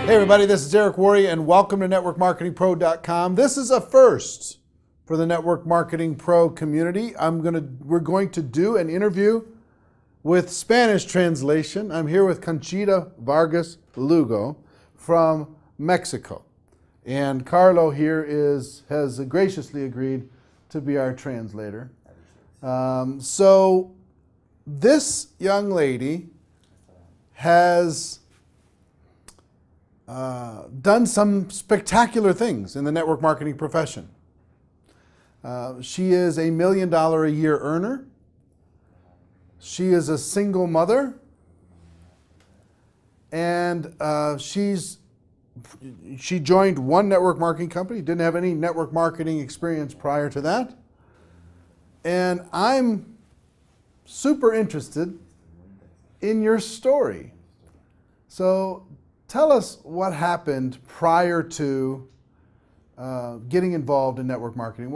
Hey everybody, this is Eric Worre and welcome to networkmarketingpro.com. This is a first for the Network Marketing Pro community. We're going to do an interview with Spanish translation. I'm here with Conchita Vargas Lugo from Mexico. And Carlo here has graciously agreed to be our translator. So this young lady has done some spectacular things in the network marketing profession. She is $1 million a year earner. She is a single mother. And she joined one network marketing company, didn't have any network marketing experience prior to that. And I'm super interested in your story. So tell us what happened prior to getting involved in network marketing.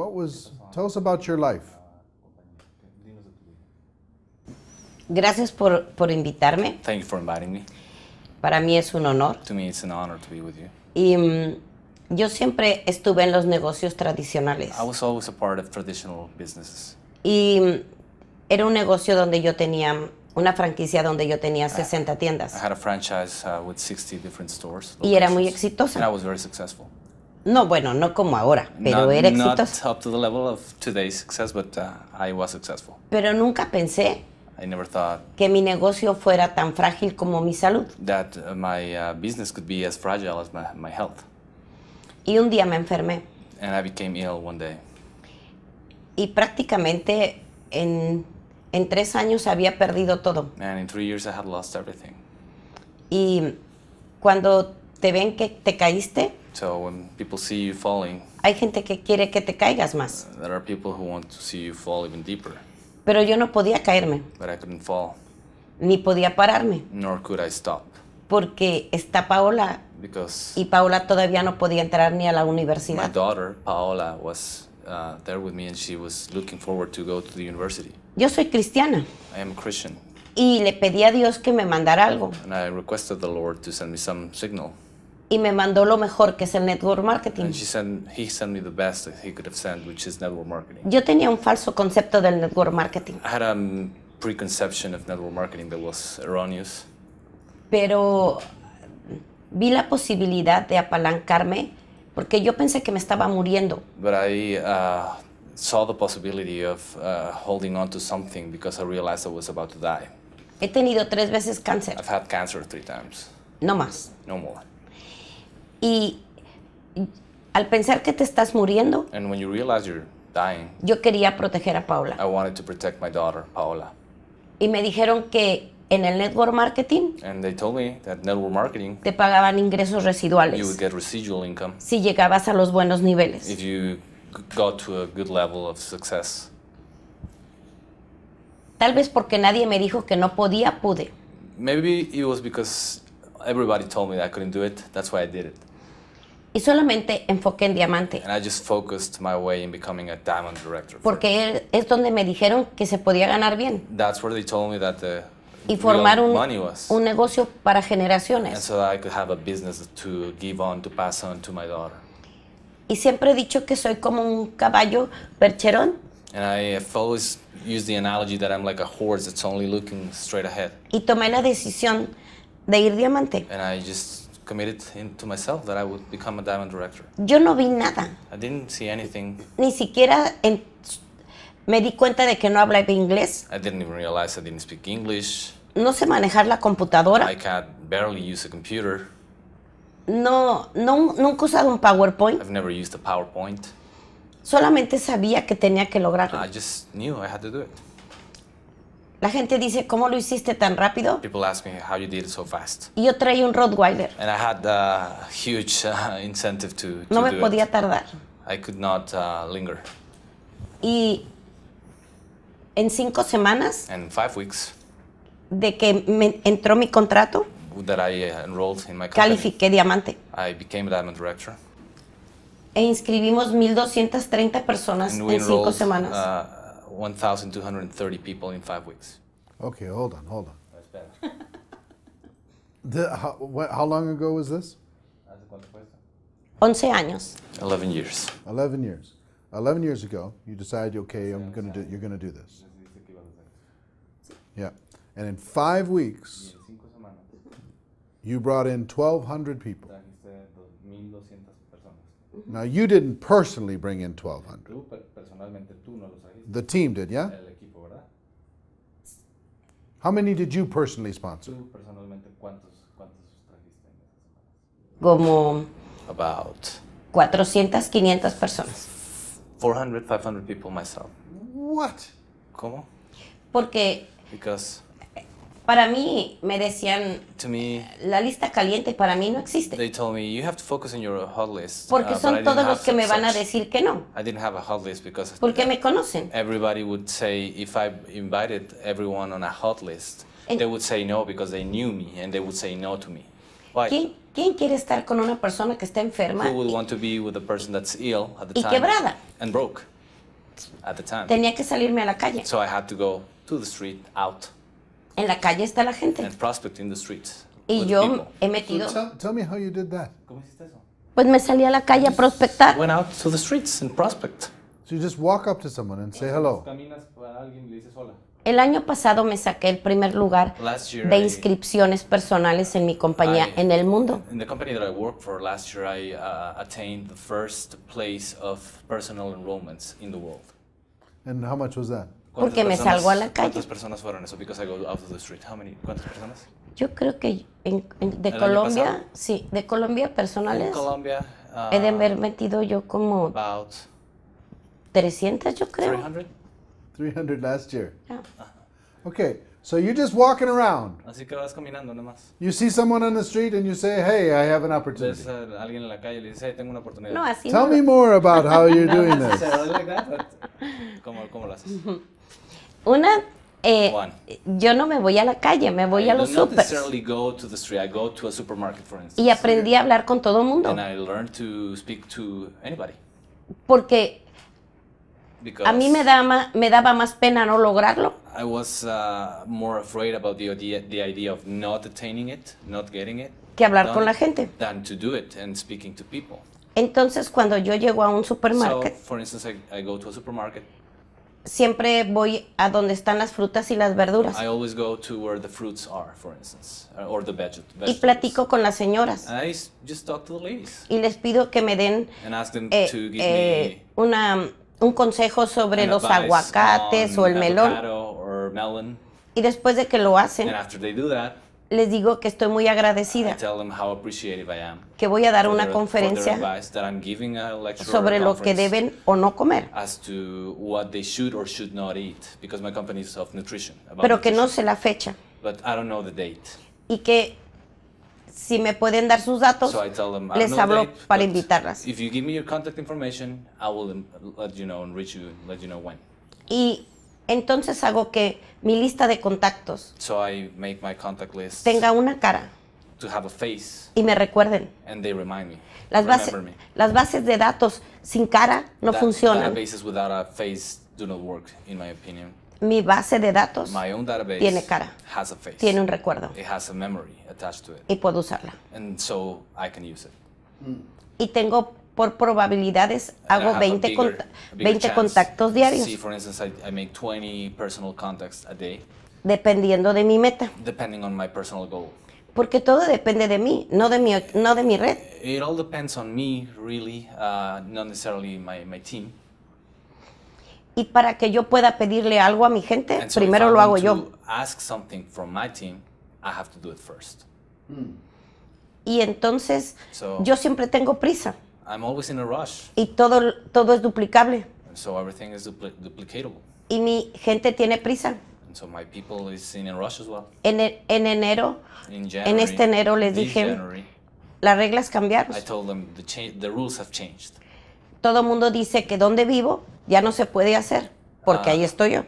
Tell us about your life. Gracias por invitarme. Thank you for inviting me. Para mí es un honor. To me, it's an honor to be with you. Y yo siempre estuve en los negocios tradicionales. I was always a part of traditional businesses. Y era un negocio donde yo tenía una franquicia donde yo tenía 60 tiendas. I had a franchise with 60 different stores. Y era muy exitosa. And I was very successful. No, bueno, no como ahora, pero era exitosa. Not up to the level of today's success, but I was successful. Pero nunca pensé I never thought que mi negocio fuera tan frágil como mi salud. that my business could be as fragile as my health. Y un día me enfermé. And I became ill one day. Y prácticamente en 3 años había perdido todo. And in 3 years I had lost everything. Y cuando te ven que te caíste, So when people see you falling, hay gente que quiere que te caigas más. there are people who want to see you fall even deeper. Pero yo no podía caerme, But I couldn't fall, ni podía pararme, nor could I stop. porque está Paola Because y Paola todavía no podía entrar ni a la my universidad. daughter, Paola, was there with me and she was looking forward to go to the university. Yo soy cristiana I am a Christian y le pedí a Dios que me mandara algo and I requested the Lord to send me some signal. y me mandó lo mejor, que es el network marketing. And he sent me the best that he could have sent, which is network marketing. Yo tenía un falso concepto del network marketing, I had a preconception of network marketing that was erroneous, pero vi la posibilidad de apalancarme porque yo pensé que me estaba muriendo. but I saw the possibility of holding on to something because I realized I was about to die. He tenido 3 veces cáncer, I've had cancer 3 times, no más. no more. Y al pensar que te estás muriendo, And when you realize you're dying, yo quería proteger a Paola. I wanted to protect my daughter, Paola. Y me dijeron que en el network marketing And they told me that network marketing, te pagaban ingresos you would residuales get residual income si llegabas a los buenos niveles. if you got to a good level of success. Tal vez porque nadie me dijo que no podía, pude. Maybe it was because everybody told me that I couldn't do it. That's why I did it. Y solamente enfoqué en diamante, And I just focused my way in becoming a diamond director. porque es donde me dijeron que se podía ganar bien That's where they told me that the y formar real money was. un negocio para And generaciones. so that I could have a business to give on, to pass on to my daughter. Y siempre he dicho que soy como un caballo percherón And I have always used the analogy that I'm like a horse that's only looking straight ahead. y tomé la decisión de ir diamante. And I just committed to myself that I would become a diamond director. Yo no vi nada, I didn't see anything. ni siquiera me di cuenta de que no hablaba inglés, I didn't even realize I didn't speak English. no sé manejar la computadora, I can't barely use a computer. nunca he usado un PowerPoint, I've never used a PowerPoint. solamente sabía que tenía que lograrlo. I just knew I had to do it. La gente dice, ¿cómo lo hiciste tan rápido? People ask me how you did it so fast. Y yo traía un Rottweiler, And I had a huge incentive to no me do podía it. tardar. I could not linger. Y en 5 semanas And 5 weeks de que me entró mi contrato, that I enrolled in my company, califiqué diamante. I became a diamond director. E inscribimos 1,230 personas And we en 5 enrolled semanas. 1,230 people in 5 weeks. Okay, hold on. How long ago was this? cuánto fue eso? 11 años. 11 years. 11 years. 11 years ago, you decided, okay, you're going to do this. Decidiste que ibas a hacer. Yeah. And in 5 weeks, Y en 5 semanas you brought in 1,200 people. trajiste 2,200 personas. Now, you didn't personally bring in 1,200. Tú, personalmente, tú no los trajiste. The team did, yeah? El equipo, ¿verdad? How many did you personally sponsor? Tú, personalmente, ¿cuántos trajiste en esas semanas? Como About 400, 500 personas. 400, 500 people myself. What? ¿Cómo? Porque Because para mí me decían, to me, la lista caliente para mí no existe. they told me you have to focus on your hot list. Porque but I son didn't todos have los que me van a such. decir que no. I didn't have a hot list because Porque me conocen. everybody would say if I invited everyone on a hot list, And- they would say no because they knew me and they would say no to me. Why? ¿Quién quiere estar con una persona que está enferma? Who would want to be with a person that's ill at the Y time quebrada. and broke at the time? Tenía que salirme a la calle. So I had to go to the street, out, En la calle está la gente. and prospect in the streets. Y with yo people. he So metido, tell me how you did that. ¿Cómo hiciste eso? pues me salí a la calle a prospectar. Went out to the streets and prospect. So you just walk up to someone and say hello. Caminas para alguien y le dices hola. El año pasado me saqué el primer lugar Last year de I- inscripciones personales en mi compañía I- en el mundo. In the company that I worked for last year, I attained the first place of personal enrollments in the world. And how much was that? Porque me salgo a la calle. ¿Cuántas personas fueron eso? Because I go out to the street. How many? ¿Cuántas personas? Yo creo que de ¿El año Colombia, pasado? sí, de Colombia In personales, Colombia, he de haber metido yo como about 300, yo creo. 300. 300 last year. Ya. Okay, so you're just walking around. Así que vas caminando nomás. You see someone on the street and you say, hey, I have an opportunity. Ves a alguien en la calle y le dices, hey, tengo una oportunidad. No, así Tell no. me more about how you're doing Not this. necessarily like that, but ¿cómo lo haces? Una, One. yo no me voy a la calle, me voy a I los do not supers. necessarily go to the street. I go to a supermarket, for instance. Y aprendí a hablar con todo el mundo. And I learned to speak to anybody. Porque Because a mí me daba más pena no lograrlo I was more afraid about the idea of not attaining it, not getting it, que hablar done, con la gente. than to do it and speaking to people. Entonces, cuando yo llego a un So, supermarket, for instance, I go to a supermarket. siempre voy a donde están las frutas y las verduras. I always go to where the fruits are, for instance, or the Y vegetables. platico con las señoras. And I just talk to the ladies Y les pido que me den and ask them to give me un consejo sobre an los advice aguacates on o el melón. avocado or melon. Y después de que lo hacen, And after they do that, les digo que estoy muy I agradecida, tell them how appreciative I am que voy a dar for una their conferencia advice, that I'm giving a lecture or sobre a lo que conference deben o no comer, as to what they should or should not eat, because my company is of nutrition. About pero que no nutrition. sé la fecha. But I don't know the date. Y que si me pueden dar sus datos, So I tell them I don't les know the hablo date, para but invitarlas. if you give me your contact information, I will let you know and reach you, let you know when. Y entonces hago que mi lista de contactos So I make my contact list tenga una cara to have a face, y me recuerden. and they remind me, Las, remember me. las bases de datos sin cara no funcionan. Databases without a face do not work, in my opinion. Mi base de datos My own database tiene cara, has a face. tiene un recuerdo It has a memory attached to it, y puedo usarla. and so I can use it. Y tengo por probabilidades, And I hago have 20, a bigger 20 chance. contactos diarios, See, for instance, I make 20 personal contacts a day, dependiendo de mi meta. depending on my personal goal. Porque todo depende de mí, no de mi red. It all depends on me, really, not necessarily my team. Y para que yo pueda pedirle algo a mi gente, And so primero if I lo hago want yo. to ask something from my team, I have to do it first. Y entonces So- yo siempre tengo prisa I'm always in a rush, y todo es duplicable. and so everything is duplicatable. Y mi gente tiene prisa. And so my people is in a rush as well. En enero, In January, este enero les this dije, January, las reglas cambiaron. I told them the rules have changed. Todo el mundo dice que donde vivo ya no se puede hacer, porque ahí estoy yo.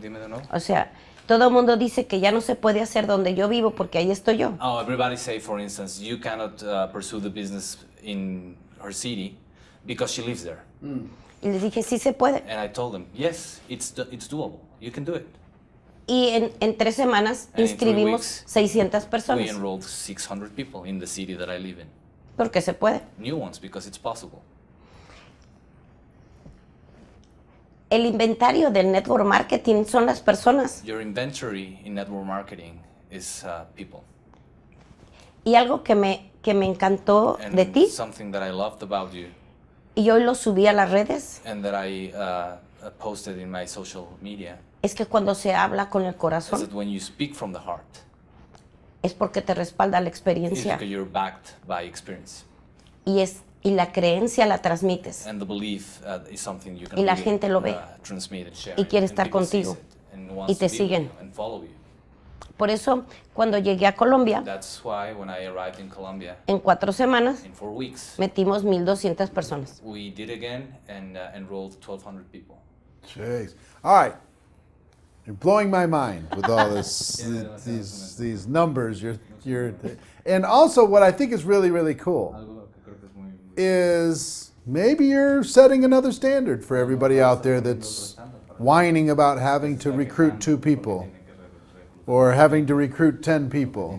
Dime de nuevo. O sea, todo el mundo dice que ya no se puede hacer donde yo vivo, porque ahí estoy yo. Oh, everybody say, for instance, you cannot pursue the business in her city because she lives there. Y les dije, sí se puede. And I told them, yes, it's doable. You can do it. Y en 3 semanas And in 3 inscribimos weeks, 600 We personas. enrolled 600 people in the city that I live in. Porque se puede. New ones, because it's possible. El inventario del network marketing son las personas. Your inventory in network marketing is people. Y algo que me encantó And de ti, something that I loved about you y hoy lo subí a las redes, and that I posted in my social media es que cuando se habla con el is corazón, that when you speak from the heart, es porque te respalda la it's experiencia. because you're backed by experience. Y la creencia la transmites. And the belief is something you can Y la really, gente lo ve. Transmit and share. Y quiere And estar people sees contigo. it and Y wants te to be with siguen. you and follow you. Por eso, cuando llegué a Colombia, That's why when I arrived in Colombia, en 4 semanas, in 4 weeks, metimos 1,200 personas. we did again and enrolled 1,200 people. Jeez. All right. You're blowing my mind with all this, these numbers. And also what I think is really, really cool is maybe you're setting another standard for everybody out there that's whining about having to recruit 2 people or having to recruit 10 people.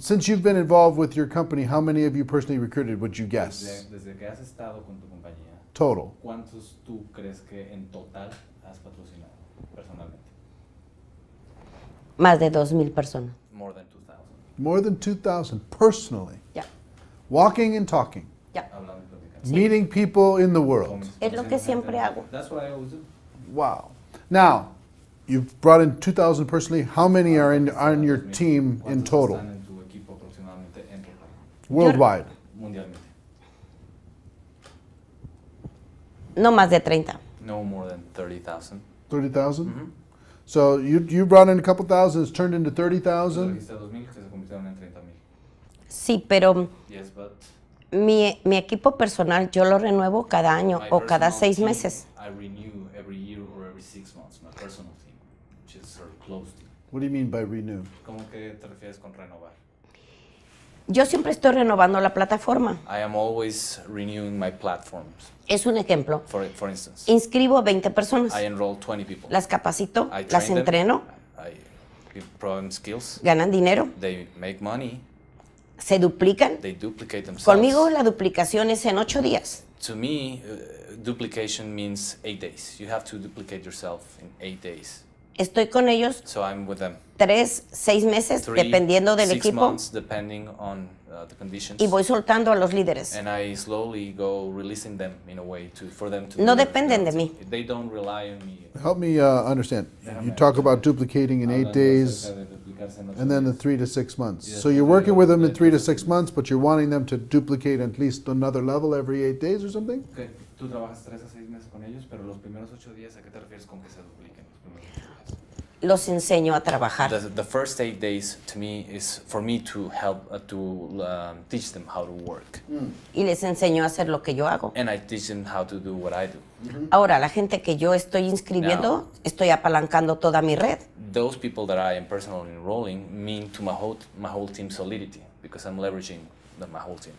Since you've been involved with your company, how many of you personally recruited, would you guess? Desde que has estado con tu compañía, Total. ¿cuántos tú crees que en total has patrocinado personalmente? Más de 2,000 personas. More than 2,000. More than 2,000 personally. Ya, Walking and talking. ya. Hablando y platicando. Meeting people in the world. Es lo que siempre hago. That's what I always do. Wow. Now, you've brought in 2,000 personally. How many are on your team in ¿Cuántos total, están en tu equipo aproximadamente en total? worldwide? Mundialmente. No más de 30. No more than 30,000. 30,000? So you brought in a couple thousand, it's turned into 30,000? Trajiste 2,000 que se convirtieron en 30,000. Sí, pero Yes, but mi equipo personal yo lo renuevo cada año my o cada personal 6 team, meses. I renew every year or every 6 months, my personal team, which is sort of close to. What do you mean by renew? ¿Cómo que te refieres con renovar? Yo siempre estoy renovando la plataforma. I am always renewing my platforms. Es un ejemplo. For instance, Inscribo 20 personas. I enroll 20 people. Las capacito, I las train them, entreno, I give them skills. ganan dinero, They make money. se duplican. They duplicate themselves. Conmigo la duplicación es en 8 días. To me, duplication means 8 days. You have to duplicate yourself in 8 days. Estoy con ellos So I'm with them. 3, 6 meses, 3, dependiendo del 6 equipo, months, depending on the conditions. y voy soltando a los líderes. And I slowly go releasing them in a way for them to. No do dependen de everything mí. else. They don't rely on me. Help me understand. You talk about duplicating in 8 days and then the 3 to 6 months. So you're working with them in 3 to 6 months, but you're wanting them to duplicate at least another level every 8 days or something? Okay. Tú trabajas 3 a 6 meses con ellos, pero los primeros 8 días, ¿a qué te refieres con que se dupliquen los primeros 8 días? Los enseño a trabajar. The first 8 days to me is for me to help teach them how to work, Y les enseño a hacer lo que yo hago. and I teach them how to do what I do. Ahora, la gente que yo estoy inscribiendo, estoy apalancando toda mi red. Those people that I am personally enrolling mean to my whole team's solidity because I'm leveraging my whole team.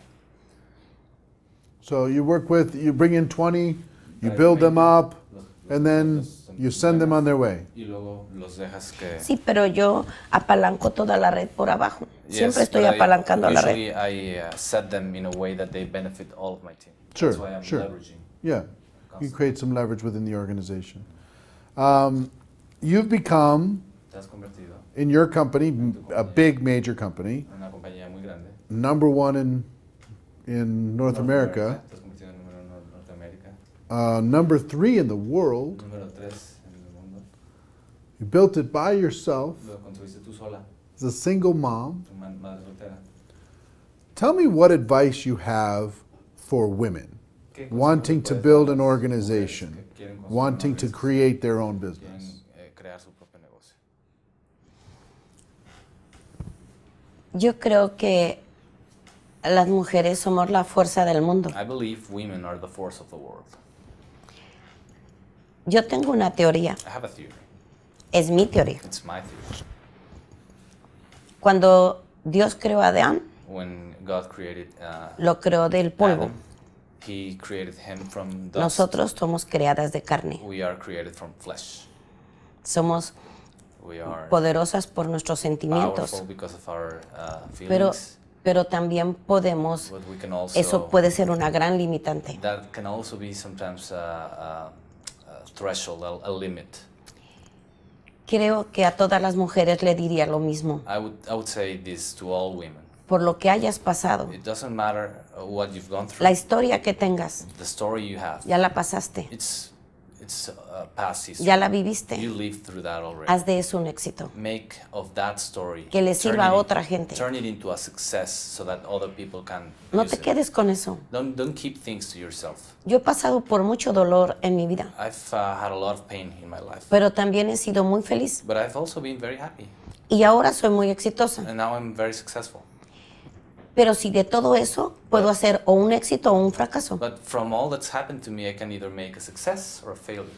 So you bring in 20, you build them up, and then you send them on their way. Y luego los dejas que. Sí, pero yo apalanco toda la red por abajo. Siempre estoy but apalancando la red. usually I set them in a way that they benefit all of my team. Sure, That's why I'm sure. leveraging. Yeah, you create some leverage within the organization. You've become, Te has convertido in your company, a big major company, en una compañía muy grande. number one in North America, Te has convertido en número 1 en Norteamérica. number 3 in the world. Número 3 en el mundo. You built it by yourself Lo construiste tú sola, as a single mom. tu madre soltera. Tell me what advice you have for women ¿Qué wanting to consejos build puedes an dar a las organization, mujeres que quieren construir wanting una to organización, create their own business? quieren crear su propio negocio? Yo creo que las mujeres somos la fuerza del mundo. I believe women are the force of the world. Yo tengo una teoría, I have a theory. es mi teoría. It's my theory. Cuando Dios creó a Adán, When God created lo creó del polvo. Adam, He created him from dust. Nosotros somos creadas de carne. We are created from flesh. Somos We are poderosas por nuestros sentimientos, powerful because of our pero, feelings. pero también podemos, But we can also, eso puede ser una gran limitante. that can also be sometimes a threshold, a limit. Creo que a todas las mujeres le diría lo mismo. I would say this to all women. Por lo que hayas pasado, It doesn't matter what you've gone through. la historia que tengas, The story you have. ya la pasaste, It's past history. ya la viviste. You lived through that already. Haz de eso un éxito. Make of that story. Que le turn sirva it a otra gente. Turn it into a success so that other people can No use te it. quedes con eso. Don't keep things to yourself. Yo he pasado por mucho dolor en mi vida, I've had a lot of pain in my life, pero también he sido muy feliz. but I've also been very happy, Y ahora soy muy exitosa. and now I'm very successful. Pero si de todo eso puedo hacer o un éxito o un fracaso. But from all that's happened to me, I can either make a success or a failure.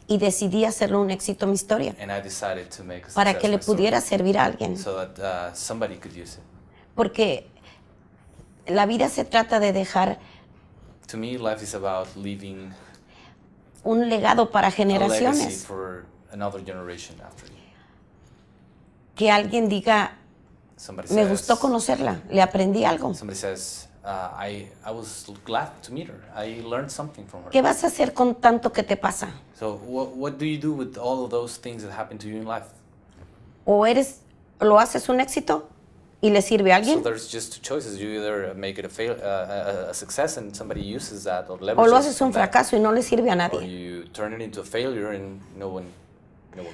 Y decidí hacerlo un éxito mi historia, And I decided to make a success para que le my story, pudiera servir a alguien. so that somebody could use it. Porque la vida se trata de dejar To me, life is about leaving un legado para a legacy generaciones. for another generation after you. Que alguien diga, Somebody me says, gustó conocerla, le aprendí algo. somebody says, I was glad to meet her. I learned something from her. ¿Qué vas a hacer con tanto que te pasa? So what do you do with all of those things that happen to you in life? O lo haces un éxito y le sirve a So alguien, there's just two choices. You either make it a success and somebody uses that or o lo leverages haces un that, fracaso y no le sirve a or nadie. you turn it into a failure and no one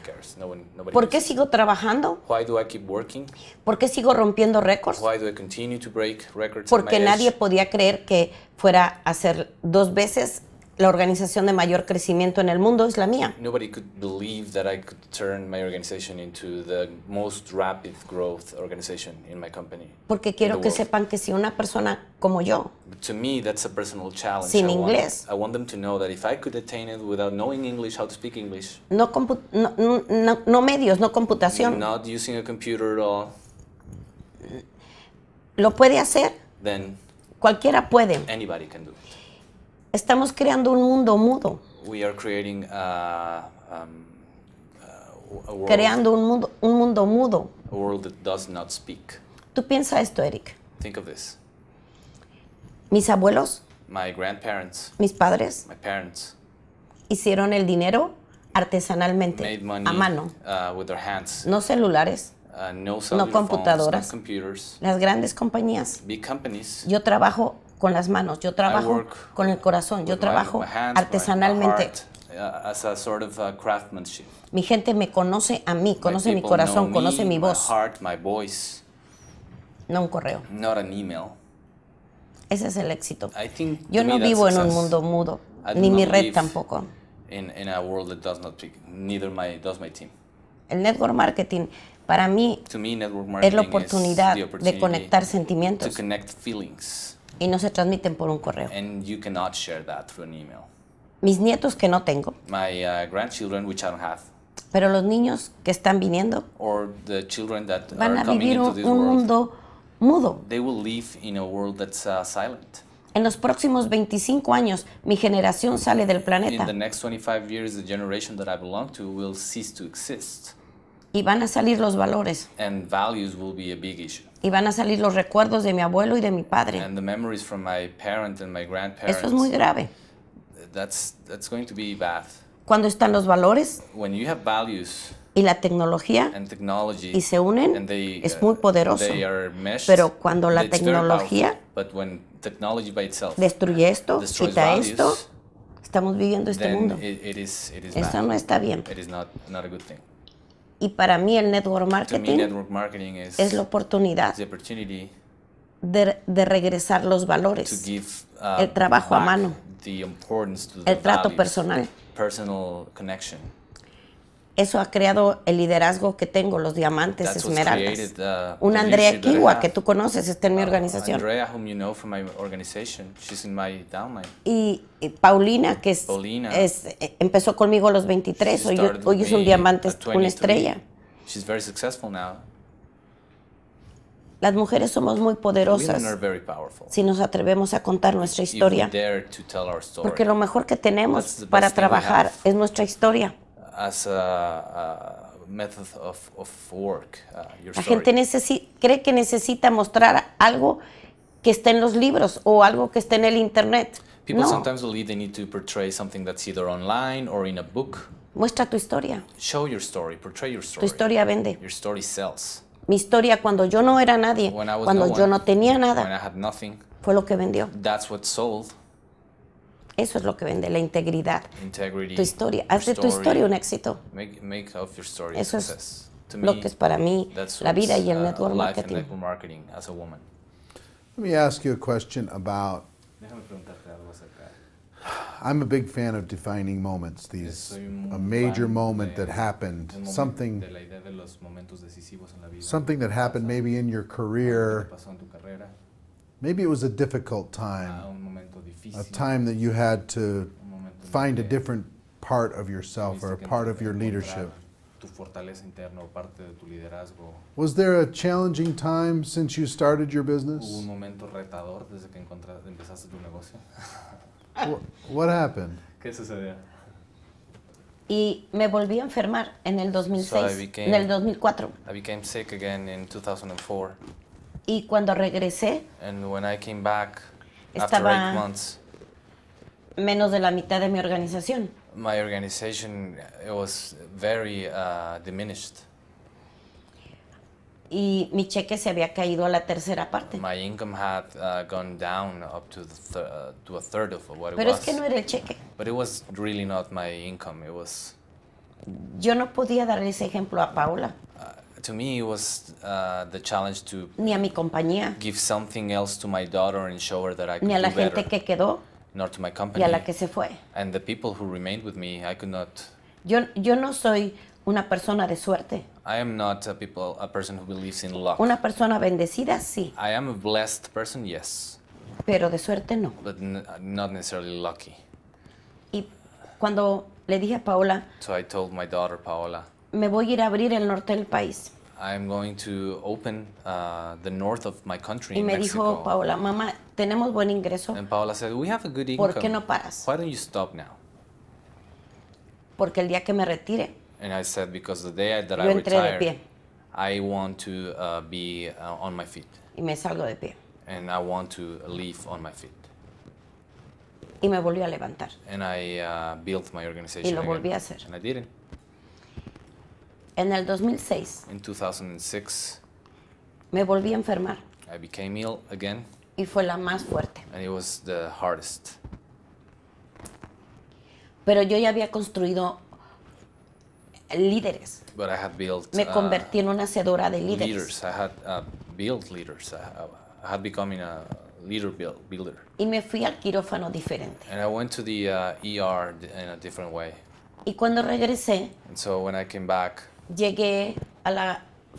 cares. Nobody ¿Por qué uses it. sigo trabajando? Why do I keep working? ¿Por qué sigo rompiendo récords? Why do I continue to break records at Porque my nadie age? podía creer que fuera a hacer 2 veces la organización de mayor crecimiento en el mundo es la mía. Nobody could believe that I could turn my organization into the most rapid growth organization in my company. Porque quiero in the que world. sepan que si una persona como yo, To me, that's a personal challenge. Sin I inglés. want them to know that if I could attain it without knowing English, how to speak English, no medios, no computación, not using a computer at all, lo puede hacer, then cualquiera puede. anybody can do it. Estamos creando un mundo mudo, We are creating a world, creando un mundo mudo. a world that does not speak. Tú piensa esto, Eric. Think of this. Mis abuelos, My grandparents, mis padres, my parents hicieron el dinero artesanalmente, made money a mano. with their hands. No celulares, No cellular computadoras. phones, no computers. las grandes compañías. Big companies. Yo trabajo con las manos, yo trabajo work con el corazón, yo with trabajo my hands, my artesanalmente. heart, as a sort of craftsmanship. Mi gente me conoce a mí, conoce My mi people corazón, know conoce me, mi voz, My heart, my voice, no un correo. not an email. Ese es el éxito. I think Yo to no me that's vivo en un success. mundo mudo, I do ni mi not red live tampoco. in a world that does not speak. Neither does my team. El network marketing para mí To me, network es marketing la is oportunidad the de opportunity conectar to sentimientos connect feelings, y no se transmiten por un correo. and you cannot share that through an email. Mis nietos que no tengo, My grandchildren, which I don't have, pero los niños que están viniendo or the children that van are a coming vivir into un this world, mundo mudo. they will live in a world that's silent. En los próximos 25 años, mi generación sale del In planeta the next 25 years, the generation that I belong to will cease to exist, y van a salir los valores, and values will be a big issue. y van a salir los recuerdos de mi abuelo y de mi padre. And the memories from my parent and my grandparents, Eso es muy grave. that's going to be bad. Cuando están los valores When you have values y la tecnología and technology, y se unen, and they, es muy poderoso. they are meshed, Pero cuando la it's very tecnología powerful. But when technology by itself destruye esto, destroys quita values, esto, estamos viviendo este then mundo. it is Eso bad. no está bien. It is not a good thing. Y para mí el network To me, marketing network marketing is es la oportunidad the opportunity de regresar los to valores, give el trabajo a back mano, the importance to the el trato values, personal. personal connection. Eso ha creado el liderazgo que tengo, los diamantes, That's what's esmeraldas. created Una the Andrea leadership that I Kiwa, have. que tú conoces, está en mi organización. Andrea, whom you know from my organization, she's in my downline. Y Paulina, que Paulina. empezó conmigo a los 23, She hoy started es with un me diamante, at una 23. estrella. She's very successful now. Las mujeres somos muy Women poderosas are very powerful. si nos atrevemos a contar nuestra If we historia, dare to tell our story. porque lo mejor que That's tenemos the para best thing we trabajar have. es nuestra historia. as a method of work, your La story. gente cree que necesita mostrar algo que está en los libros o algo que está en el internet. People No, sometimes believe they need to portray something that's either online or in a book. muestra tu historia. Show your story, portray your Tu story. historia vende. Your story sells. Mi historia cuando yo no era nadie, When I was cuando no yo one, no tenía when I nada, had nothing, fue lo que vendió. that's what sold. Eso es lo que vende, la integridad. Integrity. Tu historia. your Haz de tu story. historia un éxito. Make of your story Eso a es success. To lo me, que es para mí that's la vida what's, y el network life and marketing. network marketing as a woman. Let me ask you a question about. Déjame preguntarte algo acerca. I'm a big fan of defining moments. These Soy un a major fan moment de- that happened, un momento something de la idea de los momentos decisivos en la vida. something that happened maybe in your Algo que career. te pasó en tu carrera, Maybe it was a difficult time, un momento difícil, a time that you had to un momento en find a que different part of yourself or a tuviste que part of your encontrar leadership. Tu fortaleza interna o parte de tu liderazgo. Was there a challenging time since you started your ¿Hubo un business? momento retador desde que empezaste tu negocio? What happened? ¿Qué sucedió? Y me volví a enfermar en el 2006, So I became- en el 2004. I became sick again in 2004, Y cuando regresé, and when I came back after Estaba- 8 months, menos de la mitad de mi organización. my organization it was very diminished. Y mi cheque se había caído a la tercera parte. My income had gone down up to to a third of what it Pero was. es que no era el cheque. But it was really not my income. It was Yo no podía darle ese ejemplo a Paola, to me it was the challenge to ni a mi compañía, give something else to my daughter and show her that I could ni a la do better. gente que quedó Nor to my y company a la que se fue. and the people who remained with me. I could not. Yo no soy una persona de suerte. I am not a person who believes in luck. Una persona bendecida, sí, I am a blessed person, yes, pero de suerte no. but not necessarily lucky. Y cuando le dije a Paola, So I told my daughter Paola, me voy a ir a abrir el norte del país. I am going to open the north of my country, Y in me Mexico. dijo Paola, mamá, tenemos buen ingreso, And Paola said, we have a good income. ¿por qué no paras? Why don't you stop now? Porque el día que me retire, And I said, because the day that yo I entré de retire, pie I want to be on my feet. y me salgo de pie. And I want to live on my feet. Y me volví a levantar. And I built my organization Y lo again. volví a hacer. And I did it. En el 2006 In 2006, me volví a enfermar I became ill again, y fue la más fuerte. and it was the hardest. Pero yo ya había construido líderes. But I had built Me convertí en una hacedora de líderes. leaders. I had built leaders. I had become a leader builder. Y me fui al quirófano diferente. And I went to the ER in a different way. Y cuando regresé, And so when I came back,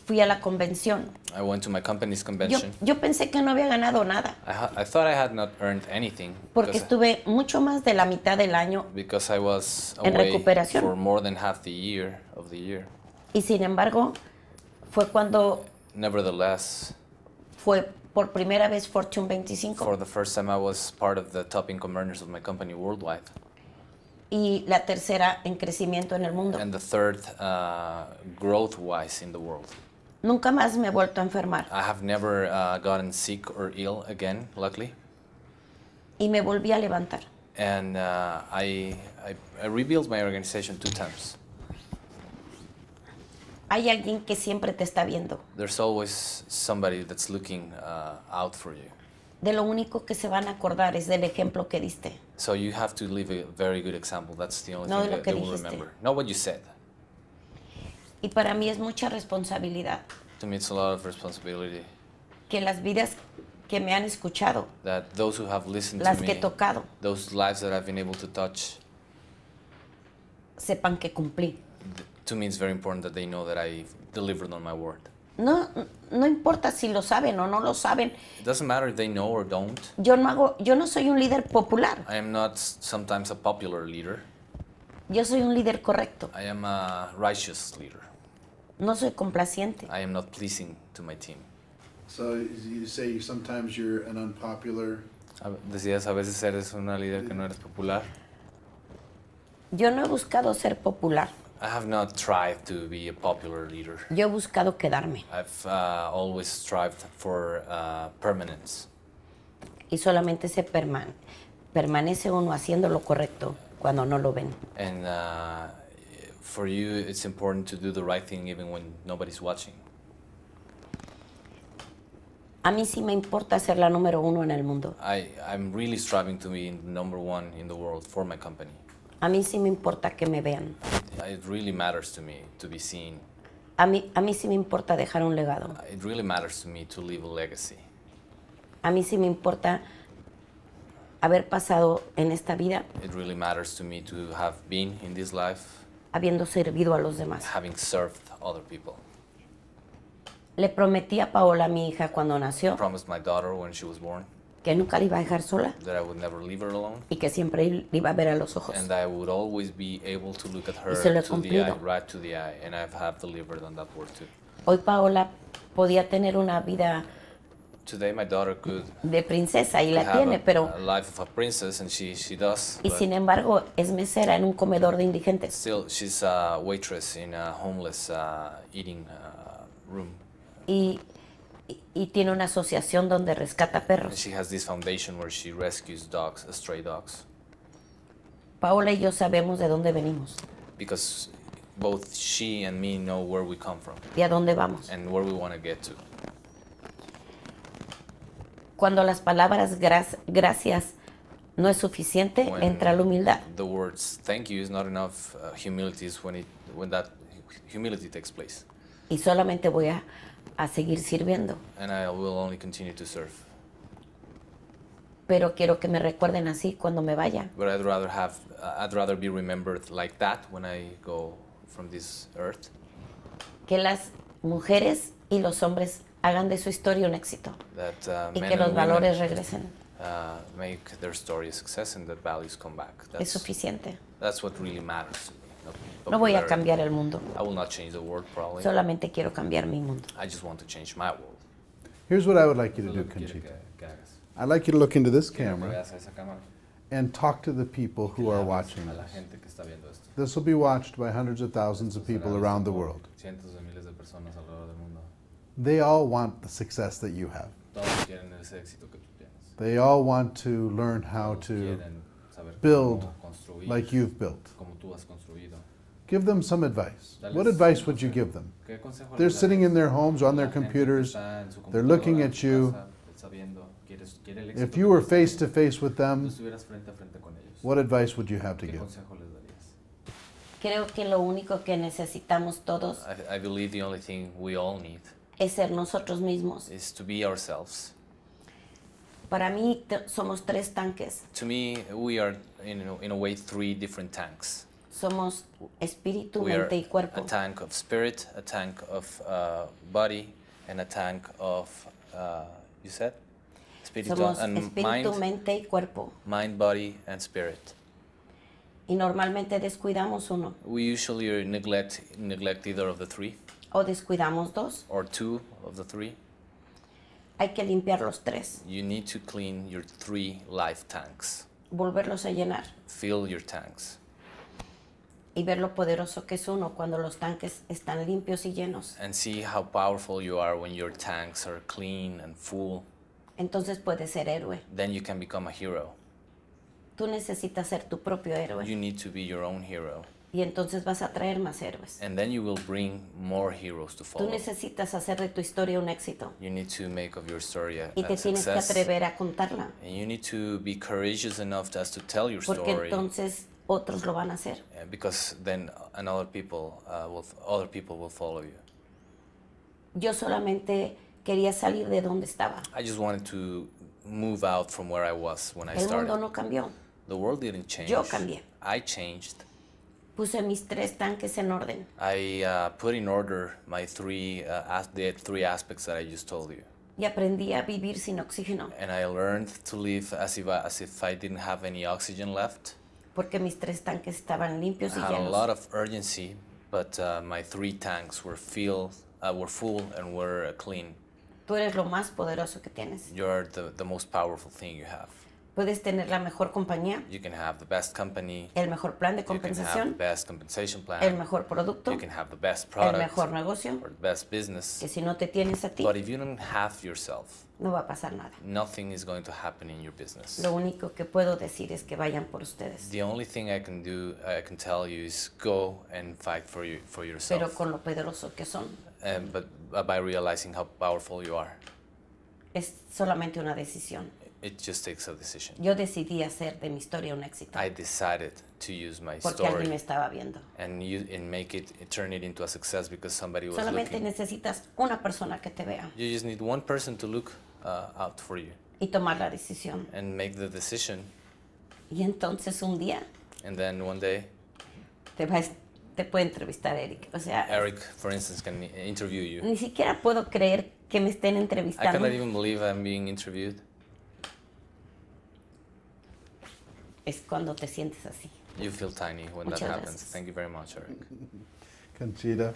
fui a la convención. I went to my company's convention. Yo pensé que no había ganado nada, I thought I had not earned anything porque estuve mucho más de la mitad del año because I was en away recuperación. for more than half the year of the year. Y sin embargo, fue cuando Nevertheless, fue por primera vez Fortune 25 for the first time I was part of the top income earners of my company worldwide. y la tercera en crecimiento en el mundo. And the third growth-wise in the world. Nunca más me he vuelto a enfermar I have never gotten sick or ill again, luckily. y me volví a levantar. And I rebuilt my organization 2 times. Hay alguien que siempre te está viendo. There's always somebody that's looking out for you. De lo único que se van a acordar es del ejemplo que diste. So you have to leave a very good example. That's the only No de thing lo that que they will dijiste. remember. Not what you said. Y para mí es mucha responsabilidad To me, it's a lot of responsibility que las vidas que me han escuchado, that those who have listened las to que he me, tocado, those lives that I've been able to touch, sepan que cumplí. to me it's very important that they know that I delivered on my word. No importa si lo saben o no lo saben. It doesn't matter if they know or don't. Yo no soy un líder popular. I am not sometimes a popular leader. Yo soy un líder correcto. I am a righteous leader. No soy complaciente. I am not pleasing to my team. So you say sometimes you're an unpopular. Decías, a veces eres una líder que no eres popular. Yo no he buscado ser popular. I have not tried to be a popular leader. Yo he buscado quedarme I've always strived for permanence. y solamente permanece uno haciendo lo correcto cuando no lo ven. And for you, it's important to do the right thing even when nobody's watching. A mí sí me importa ser la número uno en el mundo. I'm really striving to be number one in the world for my company. A mí sí me importa que me vean. It really matters to me to be seen. A mí sí me importa dejar un legado. It really matters to me to leave a legacy. A mí sí me importa haber pasado en esta vida It really matters to me to have been in this life, habiendo servido a los demás. having served other people. Le prometí a Paola, mi hija, cuando I nació, promised my daughter when she was born que nunca la iba a dejar sola that I would never leave her alone, y que siempre le iba a ver a los ojos. and I would always be able to look at her se lo he to the eye, cumplido. right to the eye, and I have delivered on that word too. Hoy Paola podía tener una vida Today my daughter could de princesa y la have tiene, pero a life of a princess, and she does, y but sin embargo es mesera en un comedor de indigentes. still she's a waitress in a homeless eating room. Y tiene una asociación donde rescata And perros. she has this foundation where she rescues dogs, stray dogs, Paola y yo sabemos de dónde venimos because both she and me know where we come from y a dónde vamos. and where we want to get to. Cuando las palabras gracias no es suficiente, When entra la humildad. the words "thank you" is not enough. Humility is when that humility takes place, Y solamente voy a seguir sirviendo. and I will only continue to serve. Pero quiero que me recuerden así cuando me vaya. But I'd rather be remembered like that when I go from this earth. Que las mujeres y los hombres hagan de su historia un éxito. That Y men que los and valores women regresen. make their story a success and that values come back. Es suficiente. That's what really matters to me. No voy a popularity. cambiar el mundo. I will not change the world, probably. Solamente quiero cambiar mi mundo. I just want to change my world. Here's what I would like you to do, Conchita. I'd like you to look into this camera and talk to the people who are watching this. This will be watched by hundreds of thousands of people around the world. They all want the success that you have. They all want to learn how to build like you've built. Give them some advice. What advice would you give them? They're sitting in their homes on their computers. They're looking at you. If you were face to face with them, what advice would you have to give? Creo que lo único que necesitamos todos I believe the only thing we all need es ser nosotros mismos. is to be ourselves. Para mí somos tres tanques. To me, we are in a way 3 different tanks. Somos espíritu, We are mente y cuerpo. a tank of spirit, a tank of body, and a tank of you said spiritual Somos and espíritu, mente y cuerpo. mind, body, and spirit. Y normalmente descuidamos uno We usually neglect either of the 3 o descuidamos dos. or 2 of the 3. Hay que limpiar los tres, You need to clean your 3 life tanks. volverlos a llenar Fill your tanks y ver lo poderoso que es uno cuando los tanques están limpios y llenos. and see how powerful you are when your tanks are clean and full. Entonces puedes ser héroe. Then you can become a hero. Tú necesitas ser tu propio héroe You need to be your own hero. y entonces vas a traer más héroes. And then you will bring more heroes to Tú follow. necesitas hacer de tu historia un éxito You need to make of your story a y te tienes que success. atrever a contarla, And you need to be courageous enough just to tell your porque story. entonces otros lo van a hacer. Because then other people will follow you. Yo solamente quería salir de donde estaba. I just wanted to move out from where I was when I El started. mundo no cambió. The world didn't change. Yo cambié. I changed. Puse mis tres tanques en orden I put in order my the 3 aspects that I just told you. y aprendí a vivir sin oxígeno, And I learned to live as if I didn't have any oxygen left. porque mis tres tanques estaban limpios I y had a lot llenos. of urgency, but my 3 tanks were full and were clean. Tú eres lo más poderoso que tienes. You're the most powerful thing you have. Puedes tener la mejor compañía, You can have the best company. el mejor plan de You can have the compensación, best compensation plan. el mejor producto, You can have the best el product mejor negocio, or the best business. que si no te tienes a ti, But if you don't have yourself, no va a pasar nada. nothing is going to happen in your business. Lo único que puedo decir es que vayan por ustedes, The only thing I can tell you is go and fight for pero yourself. con lo poderoso que son. But by realizing how powerful you are, Es solamente una decisión. it just takes a decision. Yo decidí hacer de mi historia un éxito I decided to use my porque alguien me story estaba viendo. and turn it into a success because somebody was Solamente looking. necesitas una persona que te vea You just need one person to look out for you y tomar la decisión. and make the decision, Y entonces un día and then one day te puede entrevistar Eric. O sea, Eric, for instance, can interview you. ni siquiera puedo creer que me estén I entrevistando. cannot even believe I'm being interviewed. Es cuando te sientes así. You feel tiny when Muchas that happens. gracias. Thank you very much, Eric. Conchita,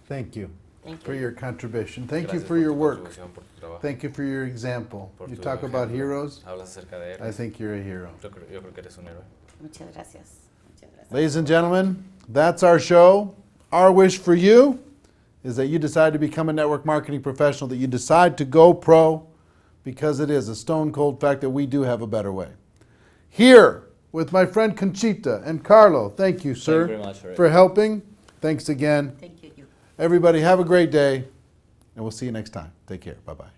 thank you Thank for you. your contribution. Thank you Gracias for por your tu work. contribución, por tu trabajo, Thank you for your example. por You tu talk about ejemplo. heroes. Hablas acerca de I héroes. think you're a hero. Yo creo que eres un héroe. Muchas gracias. Muchas gracias. Ladies and gentlemen, that's our show. Our wish for you is that you decide to become a network marketing professional, that you decide to go pro, because it is a stone cold fact that we do have a better way. Here with my friend Conchita and Carlo, thank you, sir, very much, Rick. for helping. Thanks again. Thank you. Everybody have a great day, and we'll see you next time. Take care. Bye-bye.